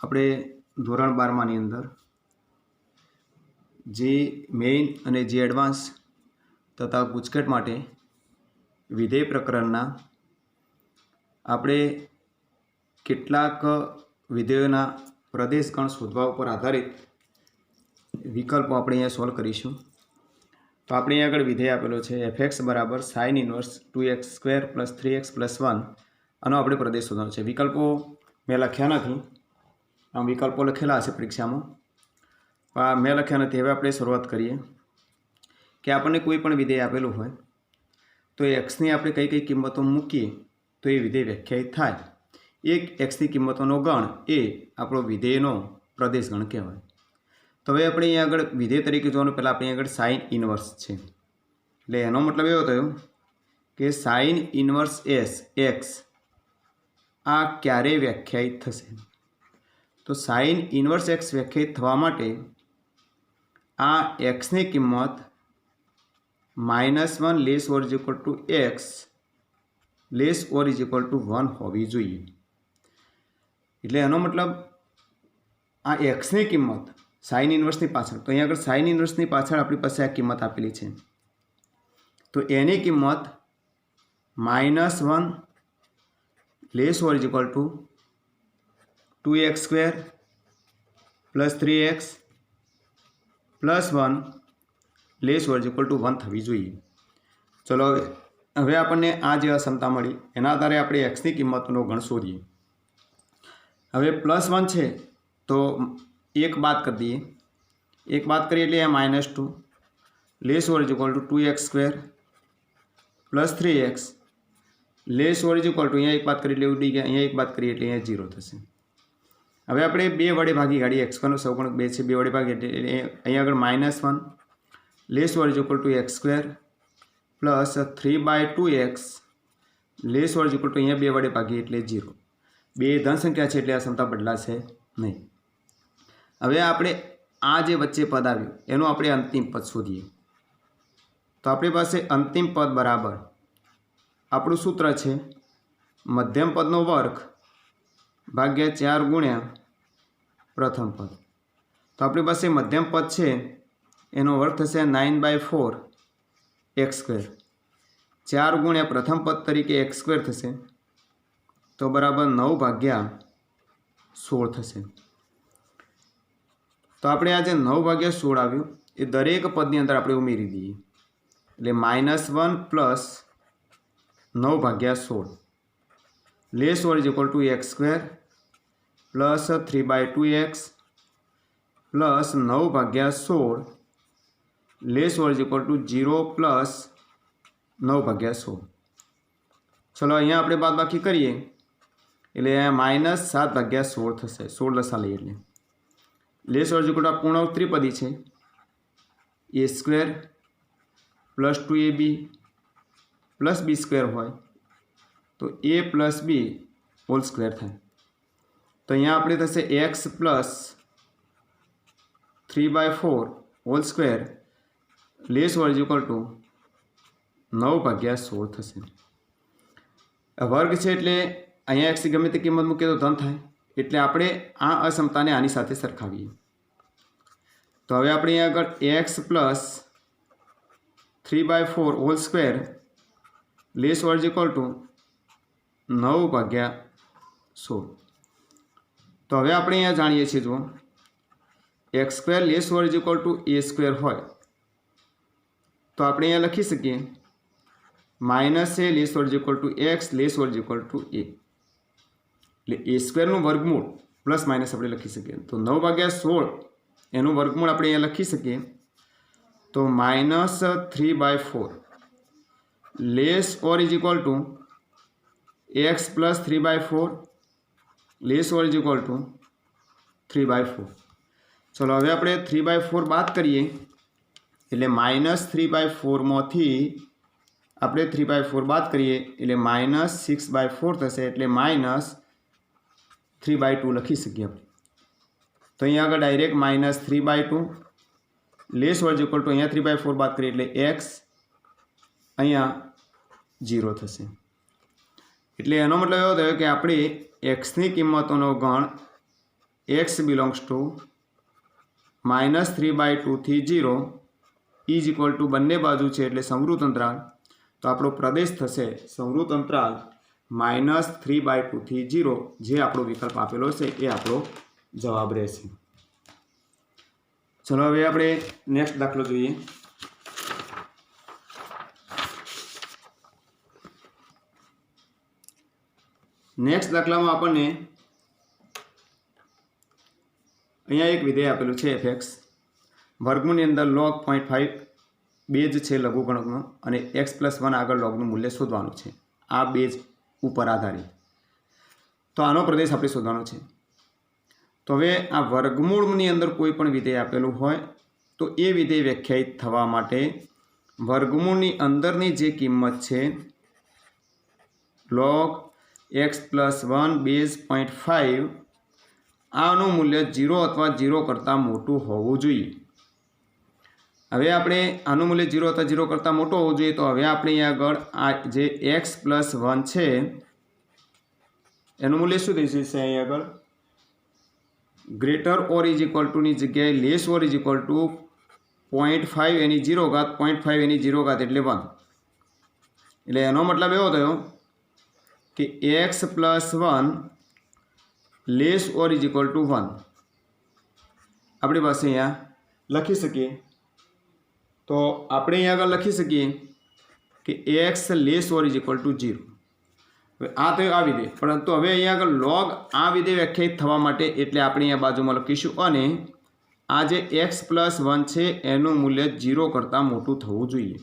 આપણે ધોરણ 12માની અંદર જે મેઇન અને જે એડવાન્સ તથા ગુજકેટ માટે વિધેય પ્રકરણના આપણે કેટલાક વિધેયોના પ્રદેશગણ શોધવા ઉપર આધારિત વિકલ્પો આપણે અહીંયા સોલ્વ કરીશું. તો આપણે અહીંયા આગળ વિધેય આપેલો છે fx બરાબર sin ઇન્વર્સ 2x² + 3x + 1. આનો આપણે પ્રદેશ શોધવાનો છે. વિકલ્પો મેં લખ્યા નથી, આમ વિકલ્પો લખેલા હશે પરીક્ષામાં, મેં લખ્યા નથી. હવે આપણે શરૂઆત કરીએ કે આપણને કોઈ પણ વિધેય આપેલું હોય તો એક્સની આપણે કઈ કઈ કિંમતો મૂકીએ તો એ વિધેય વ્યાખ્યાયિત થાય. એક એક્સની કિંમતોનો ગણ એ આપણો વિધેયનો પ્રદેશ ગણ કહેવાય. તો હવે આપણે અહીંયા આગળ વિધેય તરીકે જોવાનું, પહેલાં આપણે આગળ સાઇન ઇન્વર્સ છે, એટલે એનો મતલબ એવો થયો કે સાઇન ઇન્વર્સ એક્સ આ ક્યારે વ્યાખ્યાયિત થશે? તો સાઇન ઇન્વર્સ એક્સ વ્યાખ્યાયિત થવા માટે આ એક્સની કિંમત -1 less or is equal to x less or is equal to 1 હોવી જોઈએ. એટલે એનો મતલબ આ એક્સની કિંમત સાઇન ઇન્વર્સની પાછળ, તો અહીંયા આગળ સાઇન ઇન્વર્સની પાછળ આપણી પાસે આ કિંમત આપેલી છે, તો એની કિંમત -1 less or is equal to 2x² + 3x + 1 less or is equal to 1 થવી જોઈએ. ચલો હવે આપણને આ જે અસમતા મળી એના આધારે આપણે એક્સની કિંમતનો ગણ શોધીએ. હવે +1 છે તો એક બાદ કરી દઈએ, એક બાદ કરીએ એટલે -2 less or is equal to 2x² + 3x less or is equal to, અહીંયા એક બાદ કરી એટલે ઉડી ગયા, અહીંયા એક બાદ કરીએ એટલે અહીંયા 0 થશે. હવે આપણે 2 વડે ભાગી કાઢીએ, x2નો સહગુણક 2 છે, 2 વડે ભાગીએ એટલે અહીંયા આગળ -1 less or is equal to x² + 3/2x less or is equal to, અહીંયા 2 વડે ભાગીએ એટલે 0. બે ધન સંખ્યા છે એટલે આ સમતા બદલાશે નહીં. હવે આપણે આ જે વચ્ચે પદ આવ્યું એનું આપણે અંતિમ પદ શોધીએ. તો આપણી પાસે અંતિમ પદ બરાબર આપણું સૂત્ર છે મધ્યમ પદનો વર્ગ ભાગ્યા 4 ગુણ્યા પ્રથમ પદ. તો આપણી પાસે મધ્યમ પદ છે એનો વર્ગ થશે 9/4 x², 4 ગુણ્યા પ્રથમ પદ તરીકે x² થશે, તો બરાબર 9/16 થશે. તો આપણે આ જે 9/16 આવ્યું એ દરેક પદની અંદર આપણે ઉમેરી દઈએ, એટલે -1 + 9/16 less or is equal to x² + 3/2x + 9/16 less or is equal to 0 + 9/16. ચલો અહીંયા આપણે બાદબાકી કરીએ એટલે -7/16 થશે, 16 લસા લઈએ એટલે less or is equal to પૂર્ણાંક ત્રિપદી છે, a² + 2ab + b² હોય તો a + b હોલ સ્ક્વેર થાય. તો અહીંયા આપણે થશે x + 3/4 whole square less or is equal to 9/16 થશે. વર્ગ છે એટલે અહીંયા એક્સની ગમે તે કિંમત મૂકીએ તો ધન થાય, એટલે આપણે આ અસમતાને આની સાથે સરખાવીએ. તો હવે આપણે અહીંયા આગળ x + 3/4 whole square less or is equal to 9/16. તો હવે આપણે અહીંયા જાણીએ છીએ, જુઓ x² less or is equal to a² હોય તો આપણે અહીંયા લખી શકીએ -a less or is equal to x less or is equal to a, એટલે a²નું વર્ગમૂળ પ્લસ માઇનસ આપણે લખી શકીએ. તો 9/16 એનું વર્ગમૂળ આપણે અહીંયા લખી શકીએ, તો -3/4 less or is equal to x + 3/4 less or is equal to 3/4. ચલો હવે આપણે 3/4 બાદ કરીએ એટલે -3/4 માંથી આપણે 3/4 બાદ કરીએ એટલે -6/4 થશે, એટલે -3/2 લખી શકીએ આપણે. તો અહીંયા આગળ direct -3/2 less or is equal to, અહીંયા 3/4 બાદ કરીએ એટલે x, અહીંયા 0 થશે. એટલે એનો મતલબ એવો થયો કે આપણે એક્સની કિંમતોનો ગણ एक्स बिलोंग्स टू -3/2 थी 0 इज इक्वल टू बंने बाजू है एटले संवृत अंतराल। तो आपणो प्रदेश थशे संवृत अंतराल -3/2 थी 0 जे आपणो विकल्प आपेलो छे ए आपणो जवाब रहेशे। चलो हवे आपणे नेक्स्ट दाखलो जोईए। नेक्स्ट दाखलामां आपणने अहींया एक विधेय आपेलुं छे f(x) वर्गमूळनी अंदर log 0.5 बेज छे लघुगणकनो अने x+1 आगळ logनुं मूल्य शोधवानुं छे। आ बेज उपर आधारित तो आनो प्रदेश आपणे शोधवानो छे। तो हवे आ वर्गमूळनी अंदर कोई पण विधेय आपेलुं होय तो ए विधेय व्याख्यायित थवा माटे वर्गमूळनी अंदरनी जे किंमत छे log x+1 बेज 0.5 आनु मूल्य 0 अथवा 0 करता मोटू होवुं जोईए। हवे आपणे आनु मूल्य 0 अथवा 0 करता मोटो होवुं जोईए। तो हवे आपणे अहींया आगळ आ जे x+1 छे एनुं मूल्य शुं थई जशे? अहींया आगळ greater or is equal to नी जग्याए less or is equal to 0.5 एनी 0 घात 0.5 एनी 0 घात एटले 1 एटले एनो मतलब एवो थयो कि x+1 less or is equal to 1 अपनी पास अहींया लखी सकीए। तो आपणे अहींया आगळ लखी सकीए कि x less or is equal to 0। आ तो आ विधेय परंतु हवे अहींया आगळ log आ विधेय व्याख्यायित थवा माटे एटले आपणे अहींया बाजुमां लखीशुं अने आ जे x+1 छे एनुं मूल्य 0 करता मोटुं थवुं जोईए।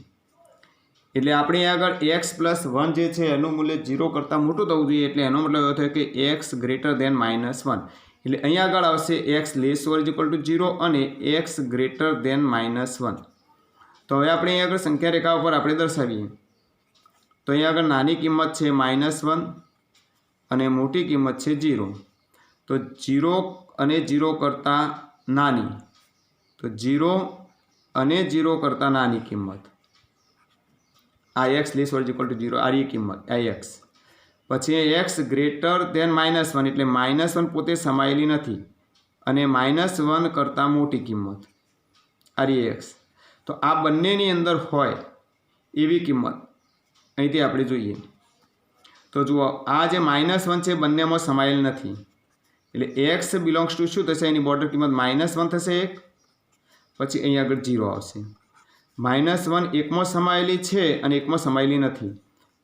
एटले आपणे अहींया आगळ x+1 जे छे एनुं मूल्य 0 करता मोटुं थवुं जोईए एटले एनो मतलब एवो थयो कि x ग्रेटर देन -1 एटले अहींया आगळ आवशे x less or is equal to 0 अने x ग्रेटर देन -1। तो हवे आपणे अहींया आगळ संख्या रेखा पर आपणे दर्शावीए। तो अहींया आगळ नानी किंमत छे -1 अने मोटी किंमत छे 0। तो 0 अने 0 करता नानी तो 0 अने 0 करता नानी किंमत आ x less or is equal to 0 आ री किंमत आ x पछी x ग्रेटर देन -1 एटले -1 पोते समायेली नथी अने -1 करता मोटी किंमत आ री x। तो आ बंनेनी अंदर होय एवी किंमत અહીંથી આપણે જોઈએ। તો જુઓ આ જે -1 છે બંનેમાં સમાયેલ નથી એટલે x બિલોંગ્સ ટુ શું થશે? એની બોર્ડર કિંમત -1 થશે એક પછી અહીં આગળ 0 આવશે। -1 એકમાં સમાયેલી છે અને એકમાં સમાયેલી નથી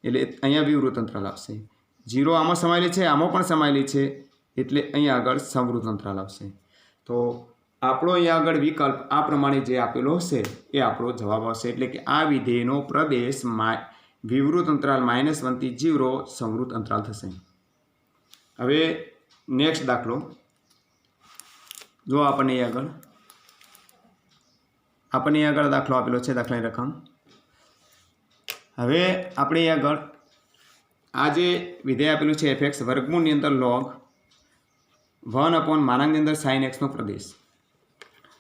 એટલે અહીંયા વિવૃત અંતરાલ આવશે। 0 આમાં સમાયેલી છે આમાં પણ સમાયેલી છે એટલે અહીંયા આગળ સંવૃત અંતરાલ આવશે। તો આપણો અહીંયા આગળ વિકલ્પ આ પ્રમાણે જે આપેલો હશે એ આપણો જવાબ આવશે એટલે કે આ વિધેયનો પ્રદેશ विवृत अंतराल -1 થી 0 संवृत अंतराल थशे। हवे नेक्स्ट दाखलो जो आपणे आगळ दाखलो आपेलो छे दाखलानी रकम। हवे आपणे आगळ आ जे विधेय आपेलुं छे f(x) वर्गमूळनी अंदर log 1/(मानांकनी अंदर sin x नो प्रदेश।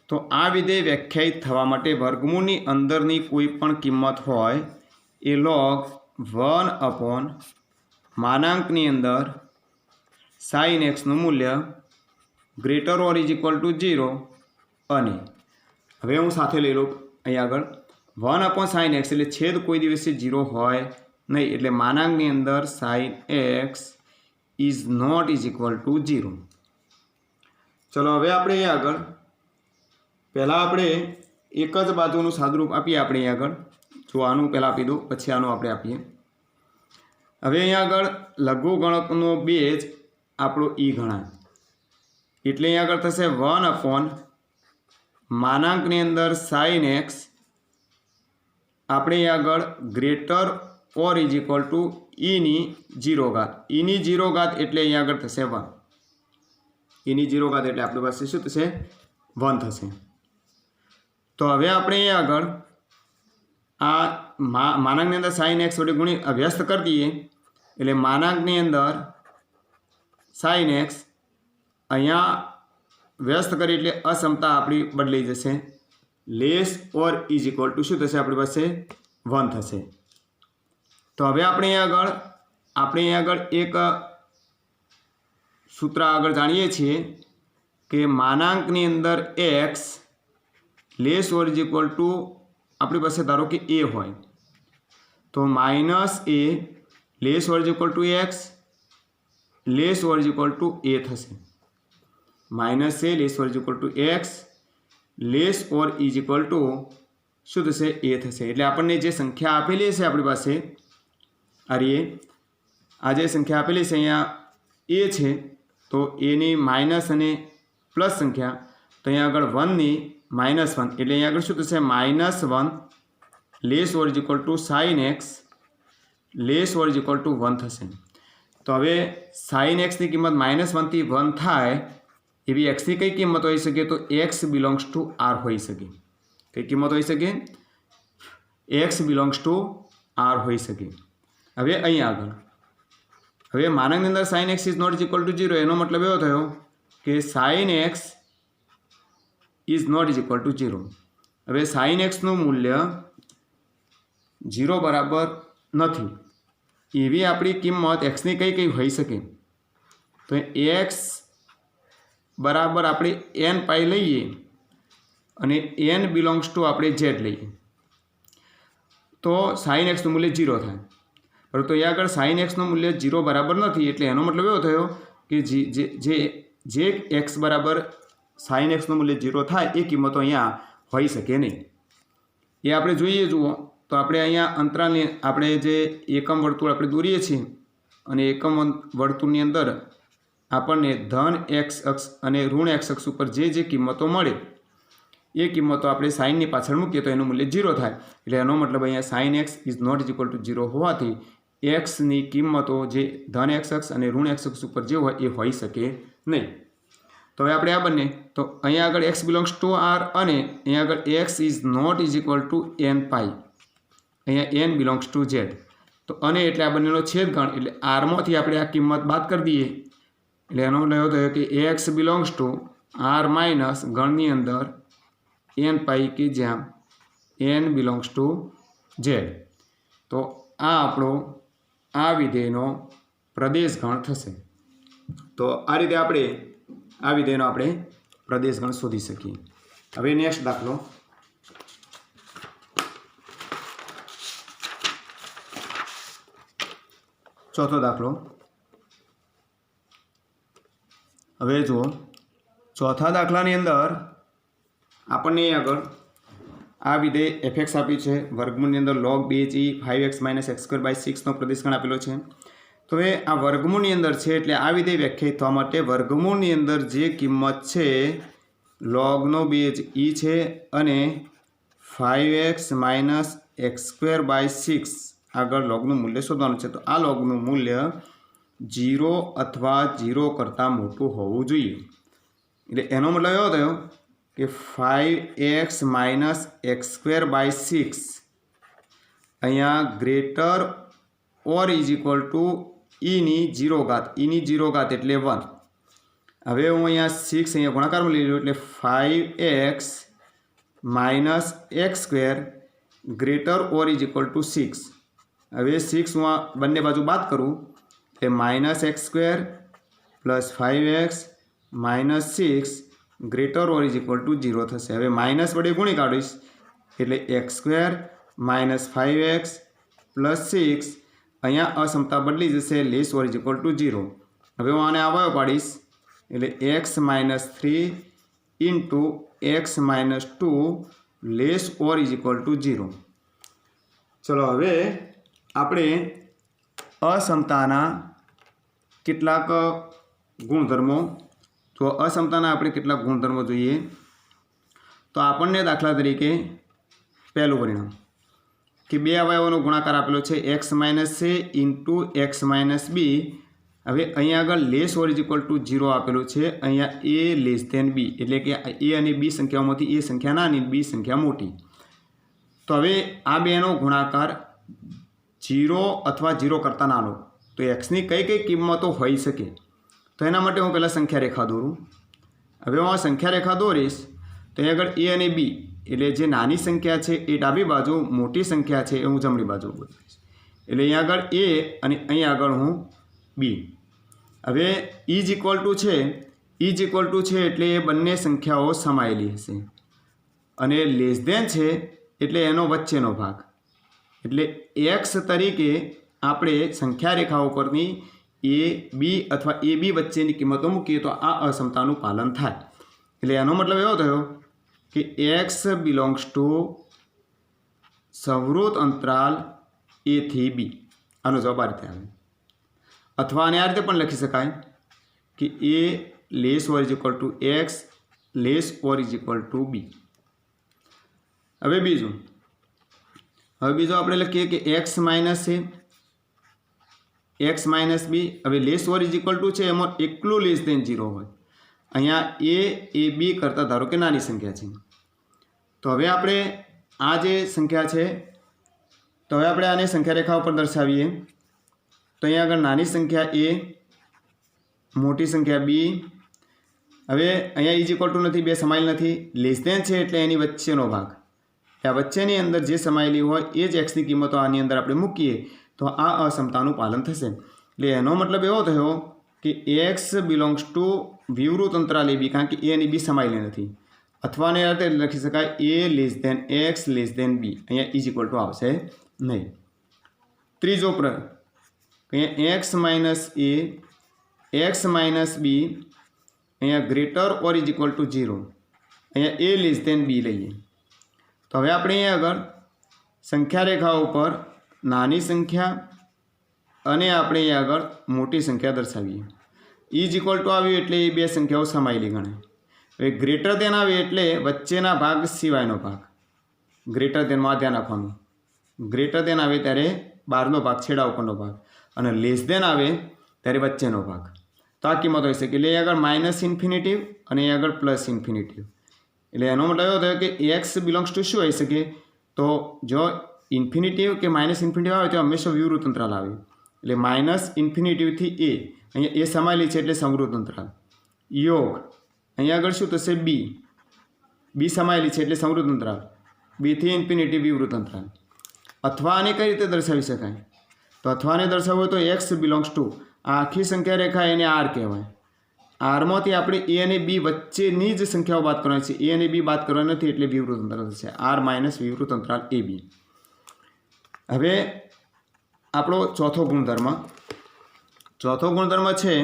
तो आ विधेय व्याख्यायित थवा माटे वर्गमूळनी अंदरनी कोई पण किंमत होय ए log 1/(मानांकनी अंदर sin x નું મૂલ્ય greater or is equal to 0 અને હવે હું સાથે લઈ લઉં અહીં આગળ 1/sin x એટલે છેદ કોઈ દિવસે 0 હોય નહીં એટલે માનાંકની અંદર sin x is not is equal to 0। ચલો હવે આપણે અહીં આગળ પહેલાં આપણે એક જ બાજુનું સાદુરૂપ આપીએ। આપણે અહીં આગળ જો આનું પહેલાં આપી દઉં પછી આનું આપણે આપીએ। હવે અહીં આગળ લઘુગણકનો બેઝ આપણો ઈ ગણાય એટલે અહીં આગળ થશે 1/માનાંકની અંદર sin x આપણે અહીં આગળ greater or is equal to ઈની 0 ઘાત ઈની 0 ઘાત એટલે અહીં આગળ થશે 1 ઈની 0 ઘાત એટલે આપણી પાસે શું થશે 1 થશે। તો હવે આપણે અહીં આગળ आ मानांकनी अंदर sin x वडे गुणी व्यस्त कर दिए एटले मानांकनी अंदर sin x अहींया व्यस्त करी एटले असमता आपणी बदलाई जशे less or is equal to शुं थशे आपणी पासे 1 थशे। तो हवे આપણે આગળ એક सूत्र આગળ જાણીએ છીએ કે માનાંકની અંદર x less or is equal to આપણી પાસે ધારો કે a હોય તો minus a less or is equal to x less or is equal to a થશે. Minus a less or is equal to x less or is equal to શું થશે? a થશે. એટલે આપણને જે સંખ્યા આપેલી છે આપણી પાસે આ જે સંખ્યા આપેલી છે અહીંયા a છે તો એની માઇનસ અને પ્લસ સંખ્યા તો અહીંયા આગળ 1ની -1 એટલે અહીંયા આગળ શું થશે? -1 less or is equal to sine x less or is equal to 1 થશે. તો હવે સાઇન એક્સની કિંમત -1 થી 1 થાય એવી એક્સની કઈ કિંમત હોઈ શકે? તો એક્સ બિલોંગ્સ ટુ આર હોઈ શકે. કઈ કિંમત હોઈ શકે? એક્સ બિલોંગ્સ ટુ આર હોઈ શકે. હવે અહીંયા આગળ હવે માનાંકની અંદર sine x is not equal to 0 એનો મતલબ એવો થયો કે sine x is not is equal to 0. હવે સાઇન એક્સનું મૂલ્ય 0 બરાબર નથી એવી આપણી કિંમત એક્સની કઈ કઈ હોઈ શકે? તો એક્સ બરાબર આપણે n પાઈ લઈએ અને n બિલોંગ્સ ટુ આપણે z લઈએ તો સાઇન એક્સનું મૂલ્ય 0 થાય. પરંતુ અહીંયા આગળ સાઇન એક્સનું મૂલ્ય 0 બરાબર નથી એટલે એનો મતલબ એવો થયો કે જે એક્સ બરાબર સાઇન એક્સનું મૂલ્ય 0 થાય એ કિંમતો અહીંયા હોઈ શકે નહીં. એ આપણે જોઈએ જુઓ તો આપણે અહીંયા અંતરાલની આપણે જે એકમ વર્તુળ આપણે દોરીએ છીએ અને એકમ વર્તુળની અંદર આપણને ધન એક્સ અક્ષ અને ઋણ એક્સ અક્ષ ઉપર જે કિંમતો મળે એ કિંમતો આપણે સાઇનની પાછળ મૂકીએ તો એનું મૂલ્ય 0 થાય. એટલે એનો મતલબ અહીંયા sine x is not is equal to 0 હોવાથી એક્સની કિંમતો જે ધન એક્સ અક્ષ અને ઋણ એક્સ અક્ષ ઉપર જે હોય એ હોઈ શકે નહીં. તો હવે આપણે આ બંને તો અહીંયા આગળ એક્સ બિલોંગ્સ ટુ આર અને અહીંયા આગળ x is not is equal to n pi અહીંયા n બિલોંગ્સ ટુ z. તો અને એટલે આ બંનેનો છેદગણ એટલે આરમાંથી આપણે આ કિંમત બાદ કરી દઈએ એટલે એનો મતલબ થયો કે x belongs to R minus ગણની અંદર n પાઈ કે જ્યાં n બિલોંગ્સ ટુ z. તો આ આપણો આ વિધેયનો પ્રદેશગણ થશે. તો આ રીતે આપણે આ વિધેયનો આપણે પ્રદેશગણ શોધી શકીએ. હવે નેક્સ્ટ દાખલો ચોથો દાખલો. હવે જુઓ ચોથા દાખલાની અંદર આપણને આગળ આ વિધેય fx આપ્યું છે વર્ગમૂળની અંદર log 2g 5x - x²/6 નો પ્રદેશગણ આપેલો છે. તો હવે આ વર્ગમૂળની અંદર છે એટલે આ વિધેય વ્યાખ્યાયિત થવા માટે વર્ગમૂળની અંદર જે કિંમત છે logનો બેઝ e છે અને 5x - x²/6 આગળ લોગનું મૂલ્ય શોધવાનું છે. તો આ લોગનું મૂલ્ય 0 અથવા 0 કરતાં મોટું હોવું જોઈએ. એટલે એનો મતલબ એવો થયો કે 5x - x²/6 અહીંયા greater or is equal to eની 0 ઘાત eની 0 ઘાત એટલે 1. હવે હું અહીંયા 6 અહીંયા ગુણાકારમાં લઈ લઉં એટલે 5x - x² greater or is equal two 6. હવે 6 હું બંને બાજુ બાદ કરું એટલે -x² plus 5x -6 greater or is equal to 0 થશે. હવે માઇનસ વડે ગુણી કાઢીશ એટલે x² -5x પ્લસ 6 અહીંયા અસમતા બદલી જશે less or is equal to 0. હવે હું આને અવયવ પાડીશ એટલે x - 3 into x - 2 less or is equal to 0. ચલો હવે આપણે અસમતાના કેટલાક ગુણધર્મો તો અસમતાના આપણે કેટલાક ગુણધર્મો જોઈએ તો આપણને દાખલા તરીકે પહેલું પરિણામ કે બે અવયવોનો ગુણાકાર આપેલો છે x - a into x - b. હવે અહીંયા આગળ less or is equal to 0 આપેલું છે અહીંયા a લેસ ધેન b એટલે કે a અને b સંખ્યાઓમાંથી a સંખ્યા નાની b સંખ્યા મોટી. તો હવે આ બેનો ગુણાકાર 0 અથવા 0 કરતાં નાનો તો એક્સની કઈ કિંમતો હોઈ શકે તો એના માટે હું પહેલાં સંખ્યા રેખા દોરું. હવે હું આ સંખ્યા રેખા દોરીશ તો અહીં આગળ a અને b એટલે જે નાની સંખ્યા છે એ ડાબી બાજુ મોટી સંખ્યા છે એ હું જમણી બાજુ બતાવીશ એટલે અહીંયા આગળ a અને અહીંયા આગળ હું b. હવે ઇઝ ઇક્વલ ટુ છે ઇઝ ઇક્વલ ટુ છે એટલે એ બંને સંખ્યાઓ સમાયેલી હશે અને લેસ ધેન છે એટલે એનો વચ્ચેનો ભાગ. એટલે એક્સ તરીકે આપણે સંખ્યા રેખાઓ પરની એ બી અથવા એ બી વચ્ચેની કિંમતો મૂકીએ તો આ અસમતાનું પાલન થાય. એટલે એનો મતલબ એવો થયો કે એક્સ બિલોંગ્સ ટુ સંવૃત અંતરાલ એ થી બી. આનો જવાબ આ રીતે આવે. અથવા આને આ રીતે પણ લખી શકાય કે a less or is equal to x less or is equal to b. હવે બીજું આપણે લખીએ કે એક્સ માઇનસ છે એક્સ માઇનસ બી. હવે less or is equal to છે એમાં એકલું લેસ દેન 0 હોય. અહીંયા એ બી કરતાં ધારો કે નાની સંખ્યા છે. તો હવે આપણે આ જે સંખ્યા છે તો હવે આપણે આને સંખ્યા રેખા ઉપર દર્શાવીએ. તો અહીંયા આગળ નાની સંખ્યા એ, મોટી સંખ્યા બી. હવે અહીંયા ઇઝ ઇક્વલ ટુ નથી, બે સમાયેલ નથી. લેસ ધેન છે એટલે એની વચ્ચેનો ભાગ. આ વચ્ચેની અંદર જે સમાયેલી હોય એ જ એક્સની કિંમતો આની અંદર આપણે મૂકીએ તો આ અસમતાનું પાલન થશે. એટલે એનો મતલબ એવો થયો કે એક્સ બિલોંગ્સ ટુ વિવૃત અંતરાલ એ બી, કારણ કે એ અને બી સમાયેલી નથી. અથવા ને આ રીતે લખી શકાય a less than x less than b. અહીંયા ઇઝ ઇક્વલ ટુ આવશે નહીં. ત્રીજો પ્રયોગ અહીંયા x minus a x minus b અહીંયા greater or is equal to 0. અહીંયા એ લેસ ધેન બી લઈએ. તો હવે આપણે અહીંયા આગળ સંખ્યા રેખા ઉપર નાની સંખ્યા અને આપણે અહીંયા આગળ મોટી સંખ્યા દર્શાવીએ. ઇઝ ઇક્વલ ટુ આવ્યું એટલે એ બે સંખ્યાઓ સમાયેલી ગણાય. હવે ગ્રેટર ધેન આવે એટલે વચ્ચેના ભાગ સિવાયનો ભાગ. ગ્રેટર ધેનમાં ધ્યાન રાખવાનું. ગ્રેટર ધેન આવે ત્યારે બહારનો ભાગ, છેડા ઉપરનો ભાગ, અને લેસ ધેન આવે ત્યારે વચ્ચેનો ભાગ. તો આ કિંમત હોઈ શકે. એટલે અહીં આગળ માઇનસ ઇન્ફિનિટિવ અને અહીં આગળ પ્લસ ઇન્ફિનિટિવ. એટલે એનો મતલબ એવો થયો કે એક્સ બિલોંગ્સ ટુ શું હોઈ શકે? તો જો ઇન્ફિનિટિવ કે માઇનસ ઇન્ફિનિટિવ આવે તો હંમેશા વિવૃત અંતરાલ આવે. એટલે માઇનસ ઇન્ફિનિટિવથી એ, અહીંયા એ સમાયેલી છે એટલે સંવૃત અંતરાલ. યોગ અહીંયા આગળ શું થશે? બી સમાયેલી છે એટલે સંવૃત અંતરાલ. બીથી ઇન્ફિનિટિવ વિવૃત અંતરાલ. અથવા આને કઈ રીતે દર્શાવી શકાય? તો અથવાને દર્શાવવું હોય તો એક્સ બિલોંગ્સ ટુ આ આખી સંખ્યા રેખા એને આર કહેવાય. આરમાંથી આપણે એ અને બી વચ્ચેની જ સંખ્યાઓ બાદ કરવાની છે. એ અને બી બાદ કરવાની નથી એટલે વિવૃત અંતરાલ થશે. આર માઇનસ વિવૃત અંતરાલ એ બી. હવે આપણો ચોથો ગુણધર્મ છે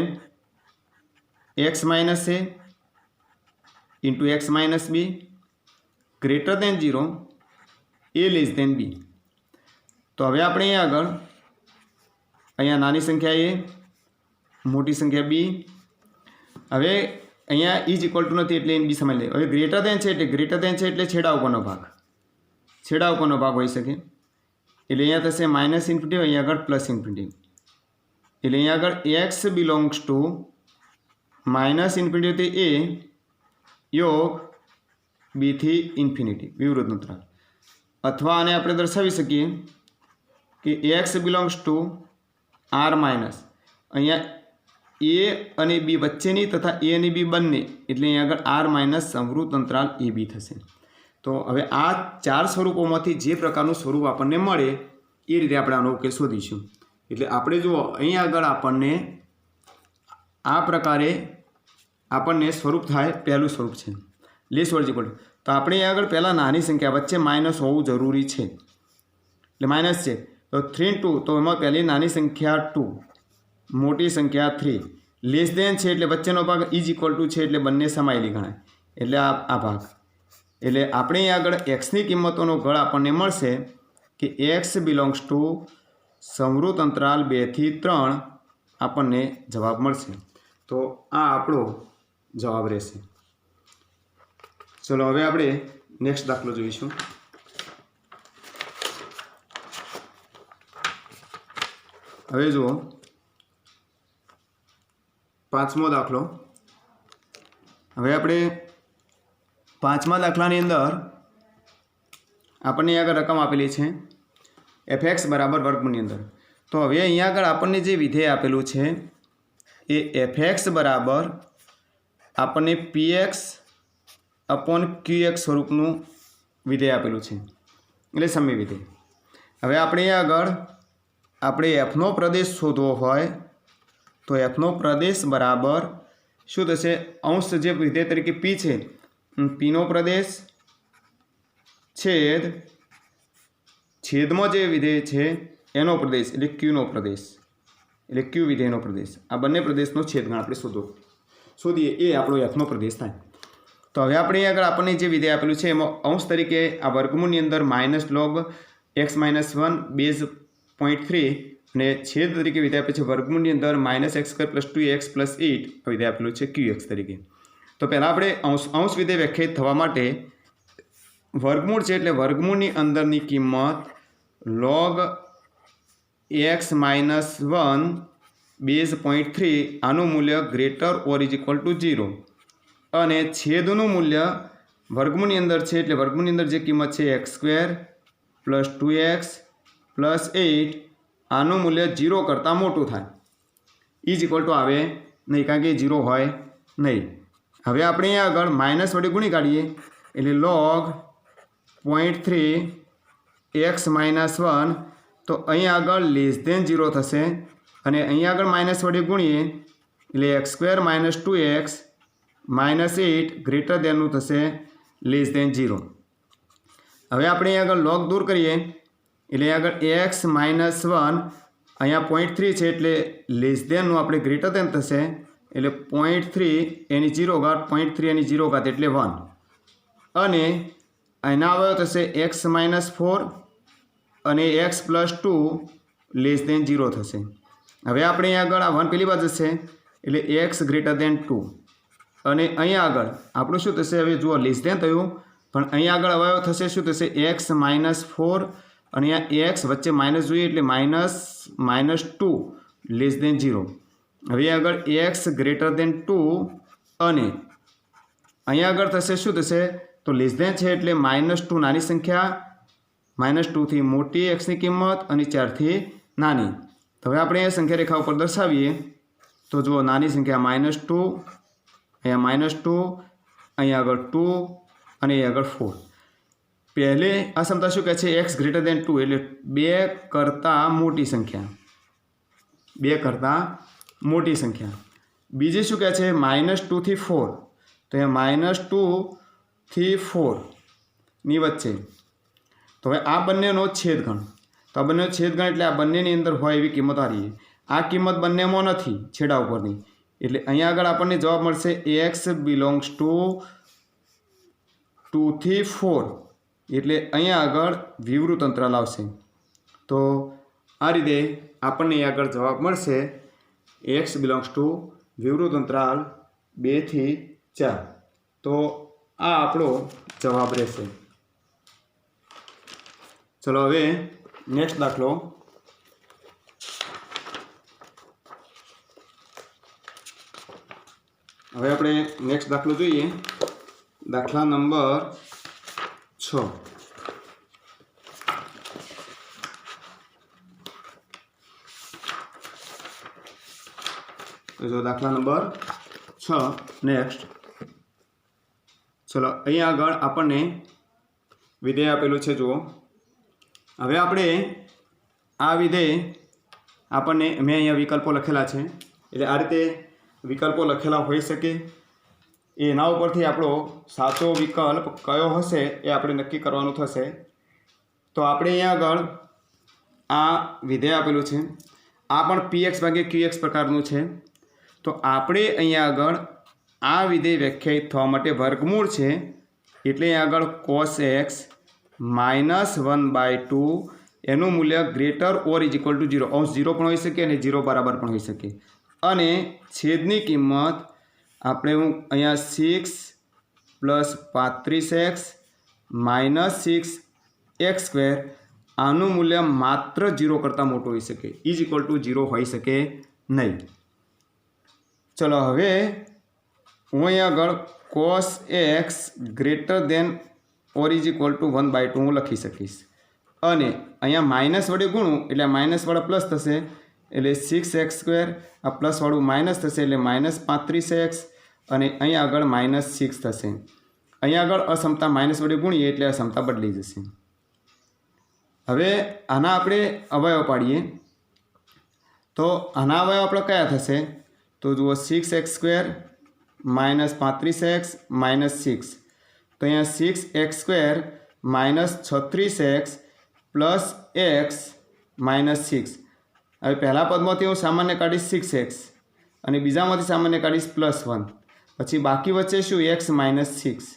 એક્સ માઇનસ એ into x minus B greater than 0 એ લેસ દેન બી. તો હવે આપણે અહીંયા નાની સંખ્યા એ, મોટી સંખ્યા બી. હવે અહીંયા ઇઝ ઇક્વલ ટુ નથી એટલે બી સમજી લે. હવે ગ્રેટર દેન છે એટલે છેડા ઉપરનો ભાગ હોઈ શકે. એટલે અહીંયા થશે માઇનસ ઇન્ફિનિટિવ, અહીંયા આગળ પ્લસ ઇન્ફિનિટિવ. એટલે અહીંયા આગળ એક્સ બિલોંગ્સ ટુ માઇનસ ઇન્ફિનિટિવથી એ યોગ બીથી ઇન્ફિનિટી વિવૃત અંતરાલ. અથવા આને આપણે દર્શાવી શકીએ કે x belongs to R minus અહીંયા એ અને બી વચ્ચેની તથા એ અને બી બંને એટલે અહીંયા આગળ આર માઇનસ સંવૃત અંતરાલ એ બી થશે. તો હવે આ ચાર સ્વરૂપોમાંથી જે પ્રકારનું સ્વરૂપ આપણને મળે એ રીતે આપણે આનો ઉકેલ શોધીશું. એટલે આપણે જુઓ અહીંયા આગળ આપણને આ પ્રકારે આપણને સ્વરૂપ થાય. પહેલું સ્વરૂપ છે લેસ ઓર ઇક્વલ ટુ. તો આપણે અહીંયા આગળ પહેલાં નાની સંખ્યા વચ્ચે માઇનસ હોવું જરૂરી છે. એટલે માઇનસ છે તો 3 2, તો એમાં પહેલી નાની સંખ્યા 2, મોટી સંખ્યા 3. લેસ દેન છે એટલે વચ્ચેનો ભાગ ઇઝ ઇક્વલ ટુ છે એટલે બંને સમાયેલી ગણાય. એટલે આ ભાગ. એટલે આપણે અહીં આગળ એક્સની કિંમતોનો ગળ આપણને મળશે કે એક્સ બિલોંગ્સ ટુ સંવૃત અંતરાલ 2 થી 3 આપણને જવાબ મળશે. તો આ આપણો જવાબ રહેશે. ચલો હવે આપણે નેક્સ્ટ દાખલો જોઈશું. હવે જુઓ પાંચમો દાખલો. હવે આપણે પાંચમા દાખલાની અંદર આપણને આગળ રકમ આપેલી છે fx બરાબર વર્ગમૂળની અંદર. તો હવે અહીંયા આગળ આપણને જે વિધેય આપેલું છે એ fx બરાબર આપણને px અપોન qx સ્વરૂપનું વિધેય આપેલું છે, એટલે સમય વિધેય. હવે આપણે આગળ આપણે fનો પ્રદેશ શોધવો હોય તો fનો પ્રદેશ બરાબર શું થશે? અંશ જે વિધેય તરીકે પી છે, પીનો પ્રદેશ છેદ છેદમાં જે વિધેય છે એનો પ્રદેશ એટલે ક્યુનો પ્રદેશ, એટલે ક્યુ વિધેયનો પ્રદેશ. આ બંને પ્રદેશનો છેદગણ આપણે શોધીએ એ આપણો એફનો પ્રદેશ થાય. તો હવે આપણે આગળ આપણને જે વિધેય આપેલું છે એમાં અંશ તરીકે આ વર્ગમૂળની અંદર -log x-1 બેઝ 0.3 અને છેદ તરીકે વિધેય આપે છે વર્ગમૂળની અંદર -x² + 2x + 8 વિધેય આપેલું છે qx તરીકે. તો પહેલાં આપણે અંશ વિધેય વ્યાખ્યાયિત થવા માટે વર્ગમૂળ છે એટલે વર્ગમૂળની અંદરની કિંમત log x-1 બેઝ 0.3 આનું મૂલ્ય > 0 અને છેદનું મૂલ્ય વર્ગમૂળની અંદર છે એટલે વર્ગમૂળની અંદર જે કિંમત છે x² + 2x + 8 આનું મૂલ્ય 0 કરતાં મોટું થાય. = આવે નહીં કારણ કે 0 હોય નહીં. હવે આપણે અહીંયા આગળ માઇનસ વડે ગુણી કાઢીએ એટલે log 0.3 x-1 તો અહીંયા આગળ <0 થશે અને અહીંયા આગળ માઇનસ વડે ગુણીએ એટલે x² - 2x - 8 નું થશે <0. હવે આપણે અહીંયા આગળ log દૂર કરીએ એટલે આગળ x-1 અહીંયા 0.3 છે એટલે નું આપણે ગ્રેટર થશે એટલે 0.3 એની 0 ઘાત 0.3 એની 0 ઘાત એટલે 1 અને એના અવયવ થશે x-4 અને x + 2 <0 થશે. હવે આપણે અહીંયા આગળ આ 1 પેલી બાજુ જશે એટલે x < 2 અને અહીંયા આગળ આપણું શું થશે? હવે જુઓ થયું પણ અહીંયા આગળ અવયવ થશે શું થશે? x-4 અને અહીંયા x વચ્ચે માઇનસ જોઈએ એટલે -2 <0. હવે આગળ x < 2 અને અહીંયા આગળ થશે શું થશે? તો છે એટલે -2 નાની સંખ્યા, -2 થી મોટી x ની કિંમત અને 4 થી નાની. તો હવે આપણે એ સંખ્યા રેખા ઉપર દર્શાવીએ તો જુઓ નાની સંખ્યા -2, અહીંયા -2, અહીંયા આગળ 2 અને અહીંયા આગળ 4. પહેલે આ સમતા શું કહે છે? x < 2 એટલે 2 કરતાં મોટી સંખ્યા, 2 કરતાં મોટી સંખ્યા. બીજી શું કહે છે? -2 થી 4 તો અહીંયા -2 થી 4 ની વચ્ચે. તો હવે આ બંનેનો છેદગણ, તો આ બંનેનો છેદગણ એટલે આ બંનેની અંદર હોય એવી કિંમત હારીએ. આ કિંમત બંનેમાં નથી છેડા ઉપરની એટલે અહીંયા આગળ આપણને જવાબ મળશે x = 2 થી 4 એટલે અહીંયા આગળ વિવૃત અંતરાલ આવશે. તો આ રીતે આપણને અહીંયા આગળ જવાબ મળશે x = વિવૃત અંતરાલ 2 થી 4. તો આ આપણો જવાબ રહેશે. ચલો હવે નેક્સ્ટ દાખલો. હવે આપણે નેક્સ્ટ દાખલો જોઈએ. દાખલા નંબર 6. તો દાખલા નંબર 6 નેક્સ્ટ. ચલો અહીંયા આગળ આપણને વિધેય આપેલું છે જુઓ. હવે આપણે આ વિધેય આપણને મેં અહીંયા વિકલ્પો લખેલા છે એટલે આ રીતે વિકલ્પો લખેલા હોઈ શકે. એના ઉપરથી આપણો સાચો વિકલ્પ કયો હશે એ આપણે નક્કી કરવાનું થશે. તો આપણે અહીંયા આગળ આ વિધેય આપેલું છે, આ પણ px/qx પ્રકારનું છે. તો આપણે અહીંયા આગળ આ વિધેય વ્યાખ્યાયિત થવા માટે વર્ગમૂળ છે એટલે અહીંયા આગળ cos x -1/2 એનું મૂલ્ય > = 0. અંશ 0 પણ હોઈ શકે અને 0 બરાબર પણ હોઈ શકે. અને છેદની કિંમત આપણે અહીંયા 6 + 35x - 6x² આનું મૂલ્ય માત્ર 0 કરતાં મોટું હોઈ શકે, = 0 હોઈ શકે નહીં. ચલો હવે હું અહીંયા આગળ cos x > 1/2 હું લખી શકીશ અને અહીંયા માઇનસ વડે ગુણું એટલે માઇનસવાળા પ્લસ થશે એટલે 6x² આ પ્લસવાળું માઇનસ થશે એટલે -35x અને અહીંયા આગળ -6 થશે. અહીંયા આગળ અસમતા માઇનસ વડે ગુણીએ એટલે અસમતા બદલી જશે. હવે આના આપણે અવયવ પાડીએ તો આના અવયવ આપણે કયા થશે? તો જુઓ 6x² माइनस 35x माइनस 6 तो अँ 6x² minus 36x plus x minus 6 हवे पहला पदमांथी हूँ सामान्य काढीश 6x और बीजामांथी सामान्य काढीश +1 पछी बाकी वच्चे शुं x माइनस 6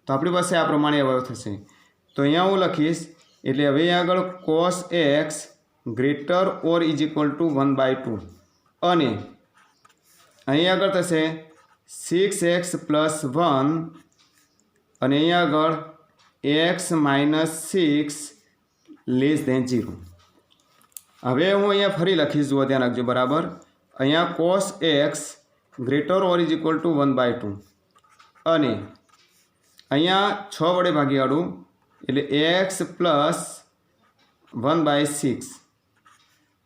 तो अपनी पास आ प्रमाणे अवयव थशे। तो अँ हूँ लखीश एटले हवे आगळ cos x greater or is equal to 1/2 अने अहीं आगळ थशे 6x + 1 अने अहीं आगळ x माइनस 6 लेस देन 0। हवे हूँ अहीं फरी लखीश, जुओ ध्यान राखजो बराबर। अहीं cos x greater or is equal to 1/2 अने अहीं 6 वडे भागी काढूं एटले x प्लस 1/6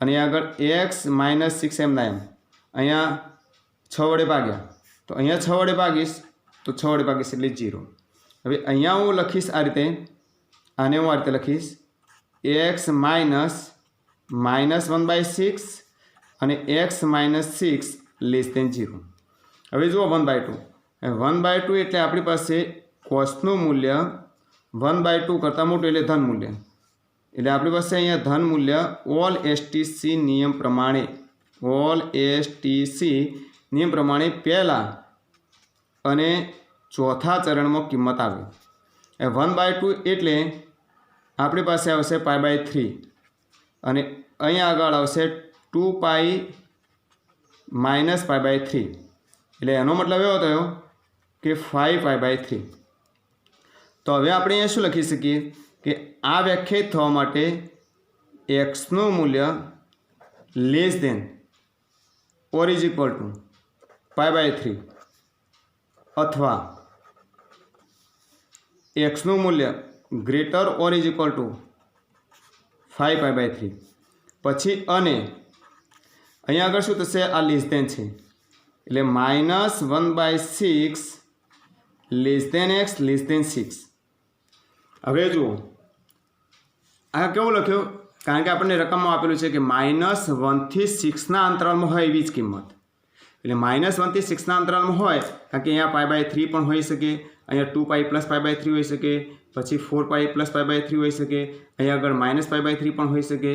अने आगळ x माइनस 6 एम ना एम अहीं 6 वडे भाग्या तो अहीं 6 वडे भागीश तो 6 वडे भागीश एटले 0। हवे अहीं हूँ लखीश आ रीते, आने हूँ आ रीते लखीश x माइनस 1/6 अने x माइनस 6 लेस देन 0। हवे जुओ 1/2 1/2 एटले आपणी पासे कोसनुं मूल्य 1/2 करता मोटुं एटले धन मूल्य एटले आपणी पासे अहींया धन मूल्य ऑल STC नियम प्रमाणे पहला अने चौथा चरण में किंमत आवे। 1/2 एटले आपणी पासे आवशे π/3 अने अहीं आगळ आवशे 2π माइनस π/3 एटले एनो मतलब एवो थयो कि 5π/3। तो हवे आपणे अहींया शुं लखी सकीए कि आ व्याख्यायित थवा माटे x નું मूल्य लेस देन और इज इक्वल टू π/3 अथवा x નું मूल्य greater or is equal to 5π/3 पछी अने अहीं आगळ शुं थशे आ लेस देन छे एटले minus 1/6 less than x less than 6। हवे जुओ आ केवुं लख्यो कारण के आपणे रकममां आपेलुं छे कि -1 થી 6 ना अंतरालमां होय एवी ज किंमत एटले -1 થી 6 ना अंतरालमां होय कारण के अहींया π/3 पण होई शके, अहींया 2π + π/3 होई शके, पछी 4π + π/3 होई शके, अहींया आगळ -π/3 पण होई शके,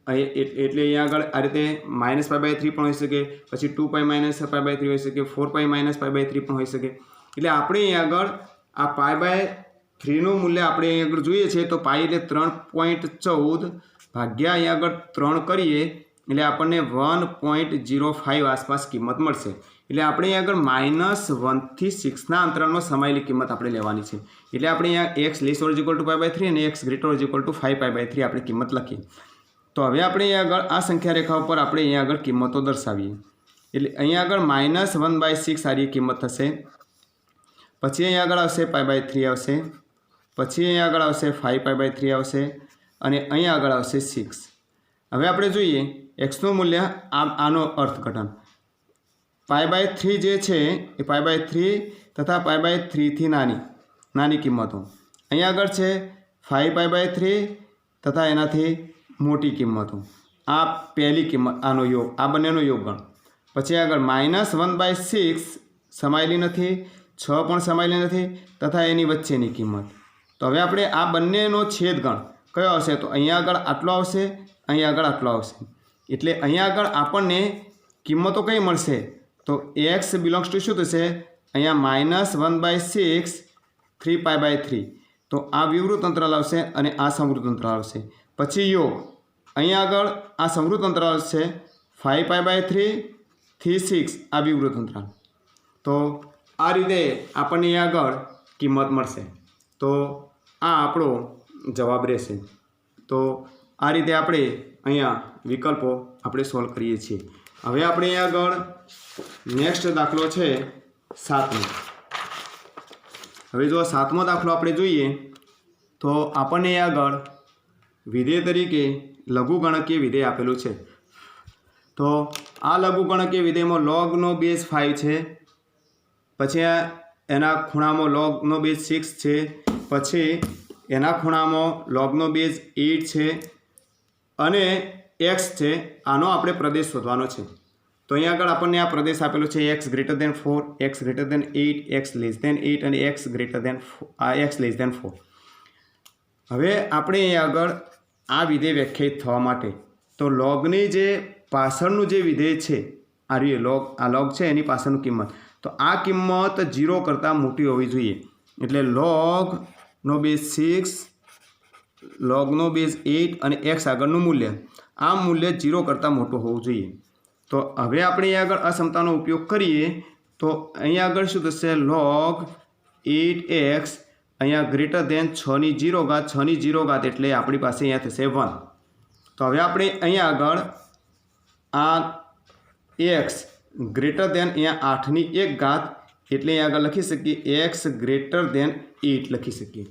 एटले अहींया आगळ आ रीते -π/3 पण होई शके, पछी 2π - π/3 होई शके, 4π - π/3 पण होई शके। एटले आपणे अहीं आगळ आ π/3 નું मूल्य આપણે અહીં આગળ જોઈએ છે તો પાઈ એટલે 3.14 ભાગ્યા અહીં આગળ 3 કરીએ એટલે આપણને 1.05 આસપાસ કિંમત મળશે। એટલે આપણે અહીં આગળ -1 થી 6 ના અંતરાલમાં સમાયેલી કિંમત આપણે લેવાની છે। એટલે આપણે અહીંયા x less or equal to π/3 અને x greater or equal to 5π/3 આપણે કિંમત લખી। તો હવે આપણે અહીં આગળ આ સંખ્યા રેખા ઉપર આપણે અહીં આગળ કિંમતો દર્શાવીએ। એટલે અહીં આગળ -1/6 સારી કિંમત થશે, પછી અહીં આગળ આવશે π/3 આવશે, પછી અહીં આગળ આવશે 5π/3 આવશે અને અહીં આગળ આવશે 6। હવે આપણે જોઈએ એક્સનું મૂલ્ય આનો અર્થઘટન π/3 જે છે એ π/3 તથા π/3 થી નાની કિંમતો અહીં આગળ છે 5π/3 તથા એનાથી મોટી કિંમતો। આ પહેલી કિંમત, આનો योग, આ બંનેનો યોગગણ। પછી આગળ -1/6 સમાયેલી નથી, 6 પણ સમાયેલી નથી તથા એની વચ્ચેની કિંમત। तो हवे आपणे आ बंनेनो छेदगण कयो आवशे तो अहीं आगळ आटलो आवशे, अहीं आगळ आटलो आवशे। एटले अहीं आगळ आपणने किंमतो कई मळशे तो x बिलोंग्स टू शुं थशे अहींया -1/6 3π/3 तो आ विवृत अंतराल आवशे अने आ संवृत अंतराल आवशे। पछी योग अहीं आगळ आ संवृत अंतराल आवशे 5π/3 થી 6 आ विवृत अंतराल। तो आ रीते आपणने आगळ किंमत मळशे। तो आ आपणो जवाब रहेशे। तो आ रीते आपणे अहींया विकल्पो आपणे सोल्व करीए छीए। हवे आपणे अहीं आगळ नेक्स्ट दाखलो छे 7मो। हवे जो 7मो दाखलो आपणे जोईए तो आपणने आगळ विधेय तरीके लघुगणकीय विधेय आपेलुं छे। तो आ लघुगणकीय विधेयमां लॉगनो बेज 5 छे, पछी एना खूणामां लॉगनो बेज 6 छे, पछी एना खूणामां लॉगनो बेज 8 छे अने x छे। आनो आपणे प्रदेश शोधवानो छे। તો અહીંયા આગળ આપણને આ પ્રદેશ આપેલો છે x greater than 4, x greater than 8, x less than 8 અને x greater than x less than 4. હવે આપણે અહીંયા આગળ આ વિધેય વ્યાખ્યાયિત થવા માટે તો લોગની જે પાછળનું જે વિધેય છે આ લોગ છે એની પાછળનું કિંમત, તો આ કિંમત 0 કરતાં મોટી હોવી જોઈએ. એટલે લોગનો બેઝ 6, લોગનો બેઝ 8 અને x આગળનું મૂલ્ય, આ મૂલ્ય 0 કરતાં મોટું હોવું જોઈએ. તો હવે આપણે અહીંયા આગળ આ ક્ષમતાનો ઉપયોગ કરીએ તો અહીંયા આગળ શું થશે, log 8x અહીંયા ગ્રેટર દેન 6 ની 0 ઘાત, 6 ની 0 ઘાત એટલે આપણી પાસે અહીંયા થશે 1. તો હવે આપણે અહીંયા આગળ આ x ગ્રેટર દેન અહીંયા 8 ની 1 ઘાત એટલે અહીંયા આગળ લખી શકીએ x ગ્રેટર દેન 8 લખી શકીએ.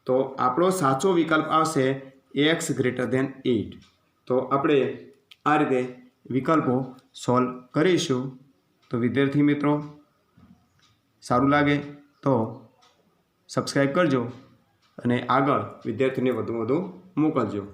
તો આપણો સાચો વિકલ્પ આવશે x ગ્રેટર દેન 8. તો આપણે આ રીતે વિકલ્પો સોલ્વ કરીશું. તો વિદ્યાર્થી મિત્રો સારું લાગે તો સબસ્ક્રાઈબ કરજો અને આગળ વિદ્યાર્થીને વધુ મોકલજો.